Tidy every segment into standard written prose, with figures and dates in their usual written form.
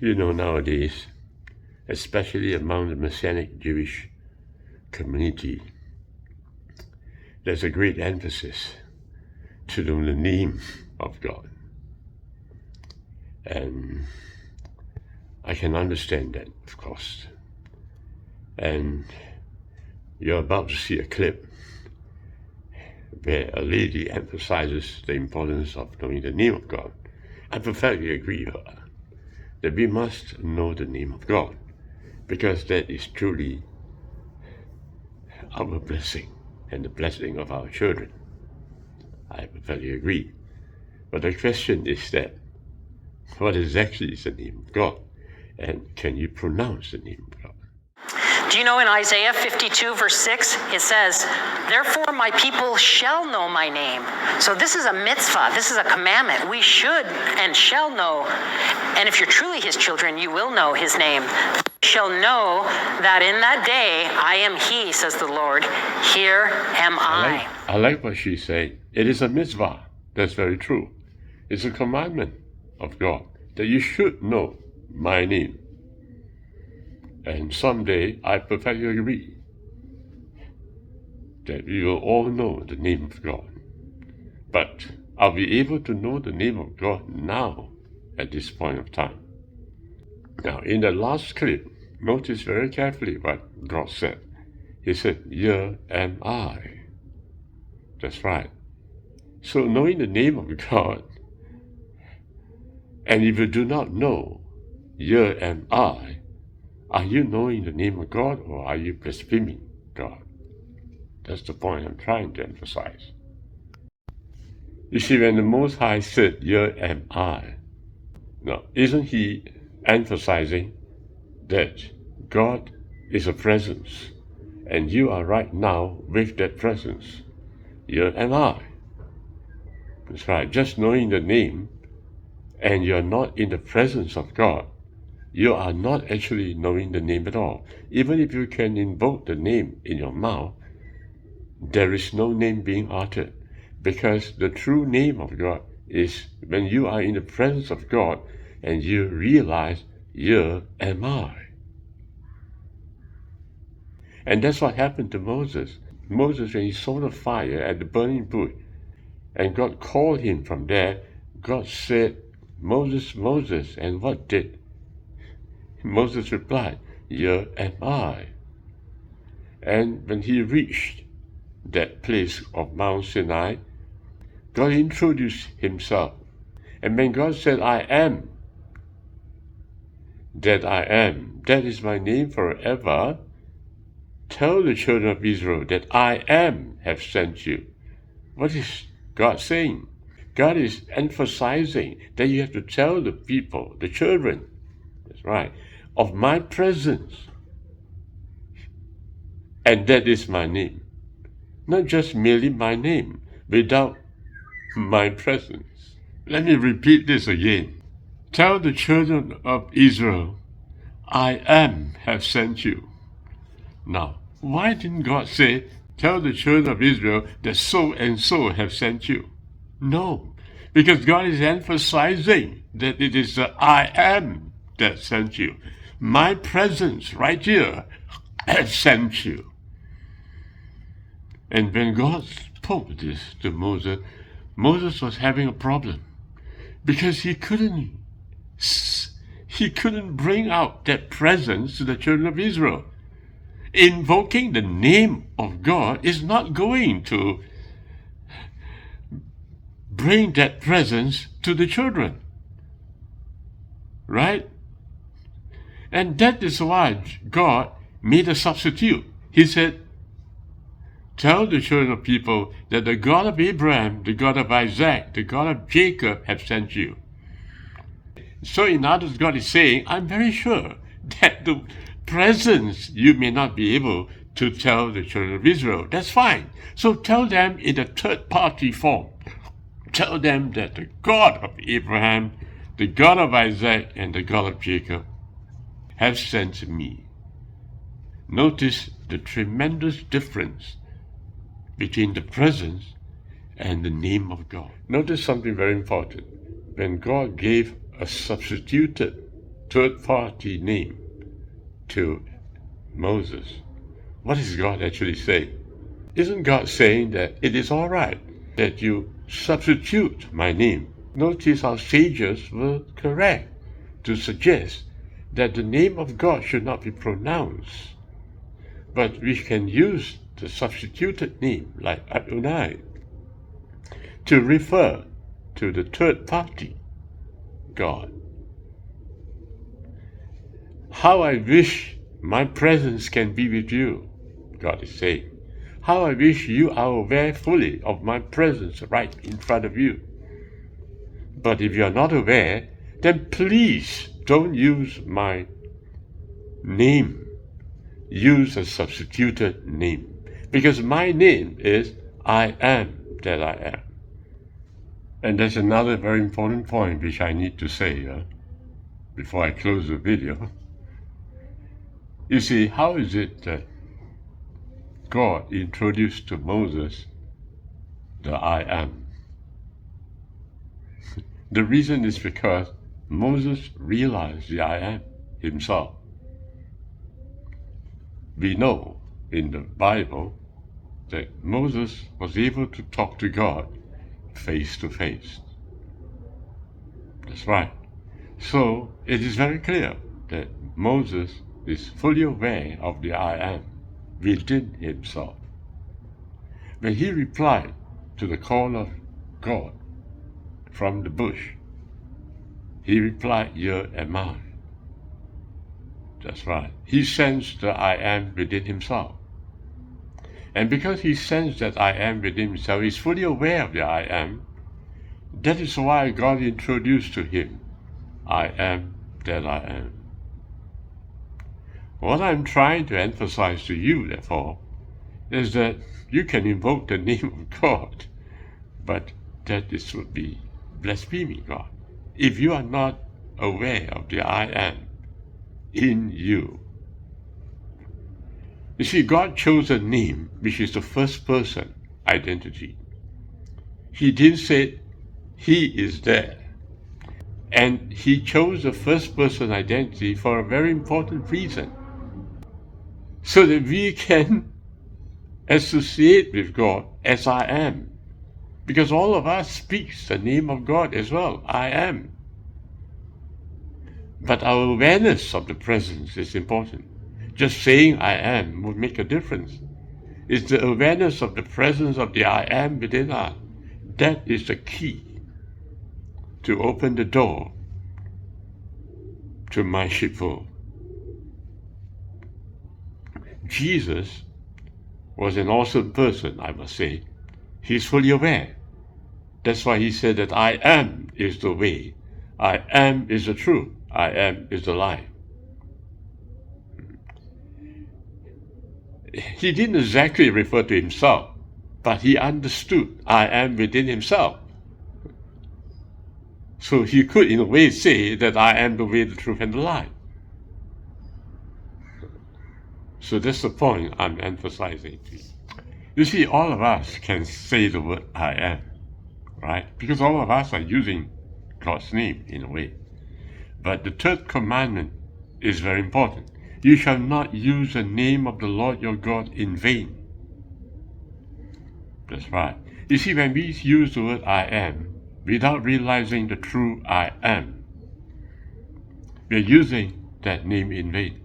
You know, nowadays, especially among the Messianic Jewish community, there's a great emphasis to know the name of God. And I can understand that, of course. And you're about to see a clip where a lady emphasizes the importance of knowing the name of God. I perfectly agree with her that we must know the name of God, because that is truly our blessing and the blessing of our children. I perfectly agree. But the question is that, what exactly is the name of God? And can you pronounce the name of God? Do you know in Isaiah 52 verse 6, it says, "Therefore my people shall know my name." So this is a mitzvah, this is a commandment. We should and shall know. And if you're truly his children, you will know his name. You shall know that in that day I am he, says the Lord. Here am I. I like what she said. It is a mitzvah. That's very true. It's a commandment of God that you should know my name. And someday, I perfectly agree that we will all know the name of God. But are we able to know the name of God now, at this point of time? Now, in the last clip, notice very carefully what God said. He said, "Here am I." That's right. So knowing the name of God, and if you do not know, "Here am I," are you knowing the name of God, or are you blaspheming God? That's the point I'm trying to emphasize. You see, when the Most High said, "Here am I," now, isn't he emphasizing that God is a presence, and you are right now with that presence? Here am I. That's right. Just knowing the name, and you're not in the presence of God, you are not actually knowing the name at all. Even if you can invoke the name in your mouth, there is no name being uttered, because the true name of God is when you are in the presence of God and you realize, "Here am I." And that's what happened to Moses. Moses, when he saw the fire at the burning bush, and God called him from there, God said, "Moses, Moses." And what did Moses reply? "Here am I." And when he reached that place of Mount Sinai, God introduced himself. And when God said, "I am that I am, that is my name forever, tell the children of Israel that I am have sent you." What is God saying? God is emphasizing that you have to tell the people, the children, that's right, of my presence. And that is my name. Not just merely my name, without my presence. Let me repeat this again. Tell the children of Israel, I am have sent you. Now, why didn't God say, tell the children of Israel that so and so have sent you? No, because God is emphasizing that it is the I am that sent you. My presence right here has sent you. And when God spoke this to Moses, Moses was having a problem because he couldn't bring out that presence to the children of Israel. Invoking the name of God is not going to bring that presence to the children. Right? And that is why God made a substitute. He said, tell the children of people that the God of Abraham, the God of Isaac, the God of Jacob have sent you. So in other words, God is saying, I'm very sure that the presence you may not be able to tell the children of Israel. That's fine. So tell them in a third-party form. Tell them that the God of Abraham, the God of Isaac, and the God of Jacob have sent me. Notice the tremendous difference between the presence and the name of God. Notice something very important. When God gave a substituted third-party name to Moses, what is God actually saying? Isn't God saying that it is all right that you substitute my name? Notice how sages were correct to suggest that the name of God should not be pronounced, but we can use the substituted name like Adonai to refer to the third party, God. How I wish my presence can be with you, God is saying. How I wish you are aware fully of my presence right in front of you. But if you are not aware, then please don't use my name. Use a substituted name. Because my name is I am that I am. And there's another very important point which I need to say before I close the video. You see, how is it that God introduced to Moses the I am? The reason is because Moses realized the I am himself. We know in the Bible that Moses was able to talk to God face to face. That's right. So it is very clear that Moses is fully aware of the I am within himself. When he replied to the call of God from the bush, he replied, "Here am I." That's right. He sensed the I am within himself. And because he sensed that I am within himself, he's fully aware of the I am. That is why God introduced to him, I am that I am. What I'm trying to emphasize to you, therefore, is that you can invoke the name of God, but that this would be blaspheming God. If you are not aware of the I am in you. You see, God chose a name which is the first person identity. He didn't say he is there. And he chose the first person identity for a very important reason. So that we can associate with God as I am. Because all of us speaks the name of God as well, I am. But our awareness of the presence is important. Just saying I am would make a difference. It's the awareness of the presence of the I am within us. That is the key to open the door to my sheepfold. Jesus was an awesome person, I must say. He's fully aware. That's why he said that I am is the way. I am is the truth. I am is the life. He didn't exactly refer to himself, but he understood I am within himself. So he could in a way say that I am the way, the truth, and the life. So that's the point I'm emphasizing to you. You see, all of us can say the word I am, right? Because all of us are using God's name in a way. But the third commandment is very important. You shall not use the name of the Lord your God in vain. That's right. You see, when we use the word I am without realizing the true I am, we are using that name in vain.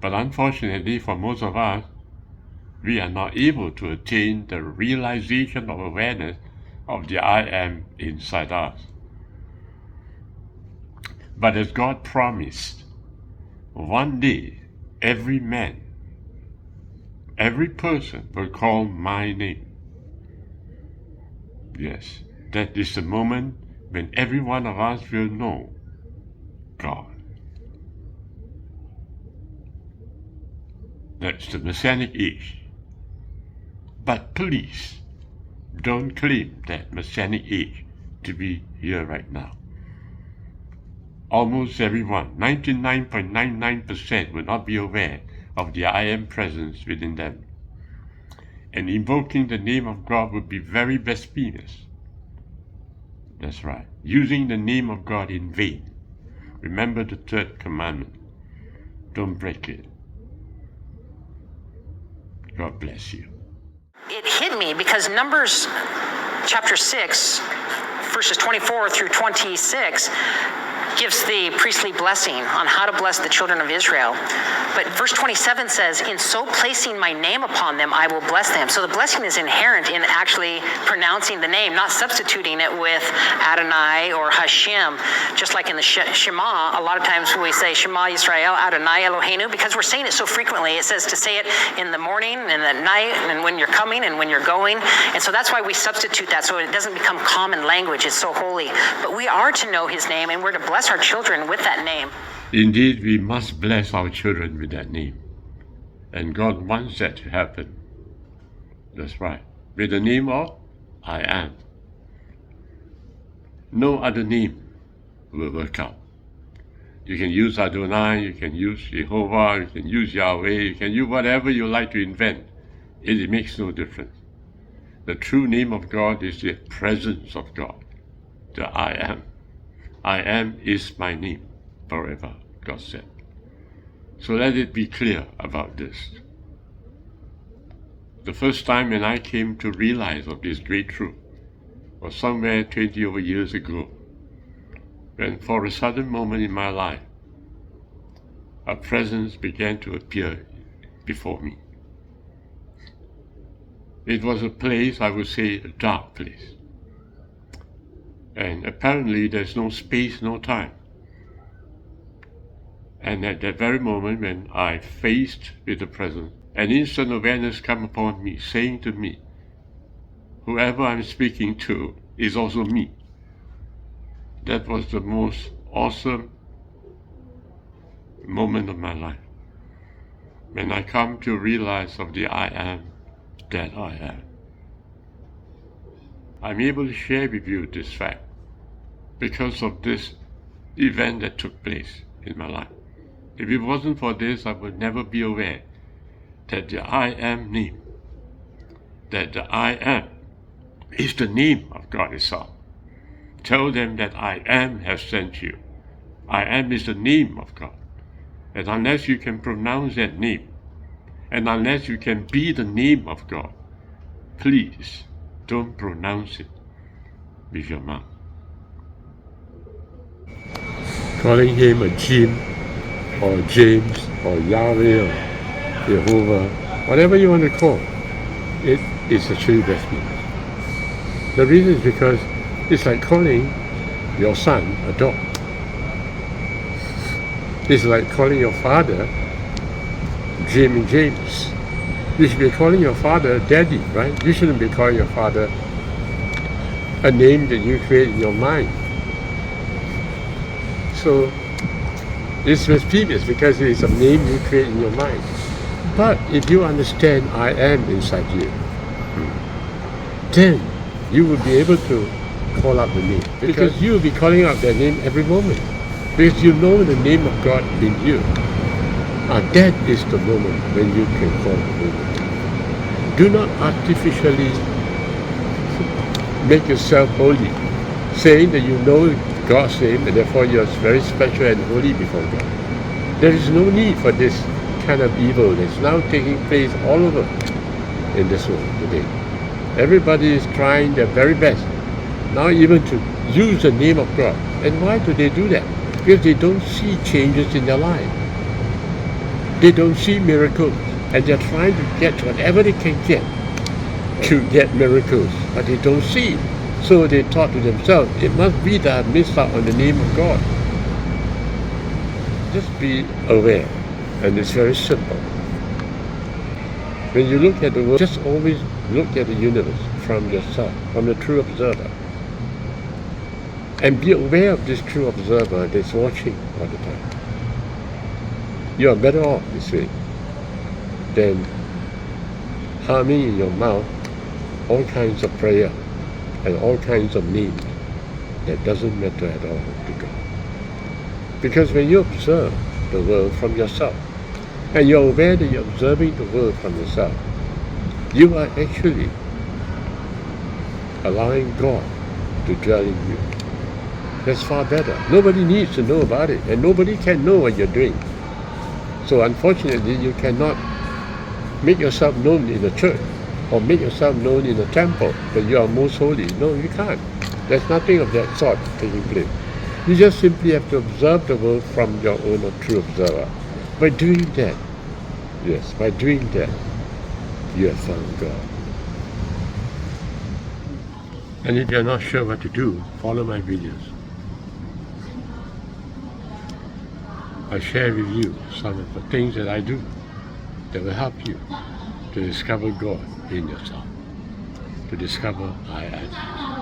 But unfortunately for most of us, we are not able to attain the realization of awareness of the I am inside us. But as God promised, one day every man, every person will call my name. Yes, that is the moment when every one of us will know God. That's the Messianic age. But please, don't claim that Messianic age to be here right now. Almost everyone, 99.99%, will not be aware of the I am presence within them. And invoking the name of God would be very blasphemous. That's right, using the name of God in vain. Remember the third commandment. Don't break it. God bless you. It hit me because Numbers chapter 6, verses 24 through 26, gives the priestly blessing on how to bless the children of Israel. But verse 27 says, in so placing my name upon them, I will bless them. So the blessing is inherent in actually pronouncing the name, not substituting it with Adonai or Hashem. Just like in the Shema, a lot of times we say Shema Yisrael, Adonai Eloheinu, because we're saying it so frequently. It says to say it in the morning and at night and when you're coming and when you're going. And so that's why we substitute that, so it doesn't become common language. It's so holy. But we are to know his name, and we're to bless our children with that name. Indeed, we must bless our children with that name. And God wants that to happen. That's right. With the name of I Am. No other name will work out. You can use Adonai, you can use Jehovah, you can use Yahweh, you can use whatever you like to invent. It makes no difference. The true name of God is the presence of God. The I Am. I Am is my name forever, God said. So let it be clear about this. The first time when I came to realize of this great truth was somewhere 20 over years ago, when for a sudden moment in my life, a presence began to appear before me. It was a place, I would say, a dark place. And apparently there's no space, no time. And at that very moment when I faced with the presence, an instant awareness came upon me, saying to me, whoever I'm speaking to is also me. That was the most awesome moment of my life. When I come to realize of the I Am that I am. I'm able to share with you this fact because of this event that took place in my life. If it wasn't for this, I would never be aware that the I Am name, that the I Am is the name of God itself. Tell them that I Am has sent you. I Am is the name of God. And unless you can pronounce that name, and unless you can be the name of God, please don't pronounce it with your mouth. Calling him a Jim or James or Yahweh or Jehovah, whatever you want to call it, is actually blasphemy. The reason is because it's like calling your son a dog. It's like calling your father Jim James. You should be calling your father Daddy, right? You shouldn't be calling your father a name that you create in your mind. So it's blasphemous because it is a name you create in your mind. But if you understand I Am inside you, then you will be able to call out the name. Because you will be calling out that name every moment. Because you know the name of God in you. That is the moment when you can call the name. Do not artificially make yourself holy, saying that you know God's name and therefore you are very special and holy before God. There is no need for this kind of evil that's now taking place all over in this world today. Everybody is trying their very best, now even to use the name of God. And why do they do that? Because they don't see changes in their life. They don't see miracles, and they're trying to get whatever they can get to get miracles, but they don't see. So they thought to themselves, it must be that I missed out on the name of God. Just be aware, and it's very simple. When you look at the world, just always look at the universe from yourself, from the true observer. And be aware of this true observer that's watching all the time. You are better off this way than humming in your mouth all kinds of prayer and all kinds of names that doesn't matter at all to God. Because when you observe the world from yourself, and you're aware that you're observing the world from yourself, you are actually allowing God to dwell in you. That's far better. Nobody needs to know about it, and nobody can know what you're doing. So unfortunately, you cannot make yourself known in the church or make yourself known in the temple that you are most holy. No, you can't. There's nothing of that sort taking place. You just simply have to observe the world from your own true observer. By doing that, yes, by doing that, you have found God. And if you're not sure what to do, follow my videos. I share with you some of the things that I do that will help you to discover God in yourself, to discover I am.